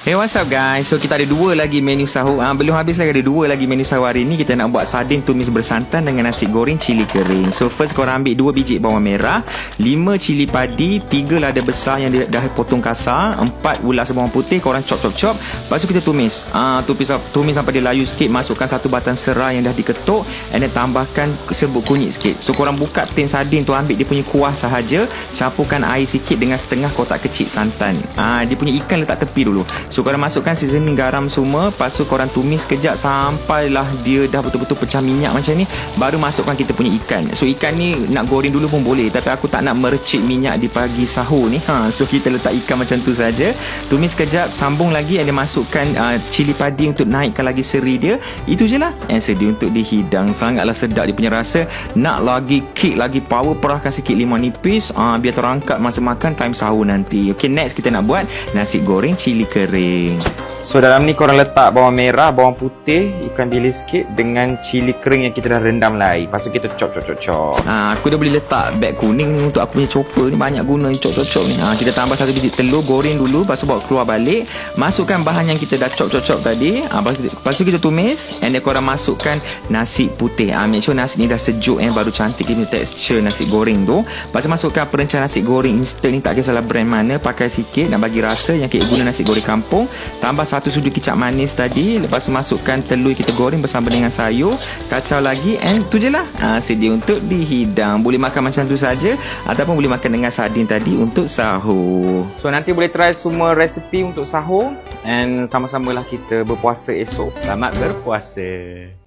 Hey, what's up guys? So kita ada dua lagi menu sahur. Belum habis lagi, ada dua lagi menu sahur hari ni. Kita nak buat sardin tumis bersantan dengan nasi goreng cili kering. So first korang ambil 2 biji bawang merah, 5 cili padi, 3 lada besar yang dah potong kasar, 4 ulas bawang putih korang chop. Lepas tu kita tumis. Tumis sampai dia layu sikit. Masukkan 1 batang serai yang dah diketuk, and then tambahkan serbuk kunyit sikit. So korang buka tin sardin tu, ambil dia punya kuah sahaja, campurkan air sikit dengan setengah kotak kecil santan. Dia punya ikan letak tepi dulu. So korang masukkan seasoning, garam semua. Lepas tu korang tumis kejap sampailah dia dah betul-betul pecah minyak macam ni. Baru masukkan kita punya ikan. So ikan ni nak goreng dulu pun boleh, tapi aku tak nak merecik minyak di pagi sahur ni. So kita letak ikan macam tu saja. Tumis kejap, sambung lagi, and dia masukkan cili padi untuk naikkan lagi seri dia. Itu je lah. And sedia untuk dihidang. Sangatlah sedap dia punya rasa. Nak lagi kick, lagi power, perahkan sikit limau nipis, biar terangkat masa makan time sahur nanti. Okay, next kita nak buat nasi goreng cili kering. So dalam ni korang letak bawang merah, bawang putih, ikan bilis sikit dengan cili kering yang kita dah rendam lah. Lepas tu kita chop. Aku dah boleh letak beg kuning ni untuk aku punya chopper ni, banyak guna chop ni. Kita tambah 1 biji telur, goreng dulu, lepas tu bawa keluar balik. Masukkan bahan yang kita dah chop tadi. Lepas tu kita tumis, and then korang masukkan nasi putih. Make sure nasi ni dah sejuk, baru cantik kita tekstur nasi goreng tu. Lepas tu masukkan perencanaan nasi goreng instant ni, tak kisahlah brand mana, pakai sikit nak bagi rasa yang kita guna nasi goreng kampung. Tambah 1 sudu kicap manis tadi. Lepas tu masukkan telur kita goreng bersama dengan sayur, kacau lagi, and tu je lah. Sedia untuk dihidang. Boleh makan macam tu saja, ataupun boleh makan dengan sardin tadi untuk sahur. So nanti boleh try semua resipi untuk sahur, and sama-samalah kita berpuasa esok. Selamat berpuasa.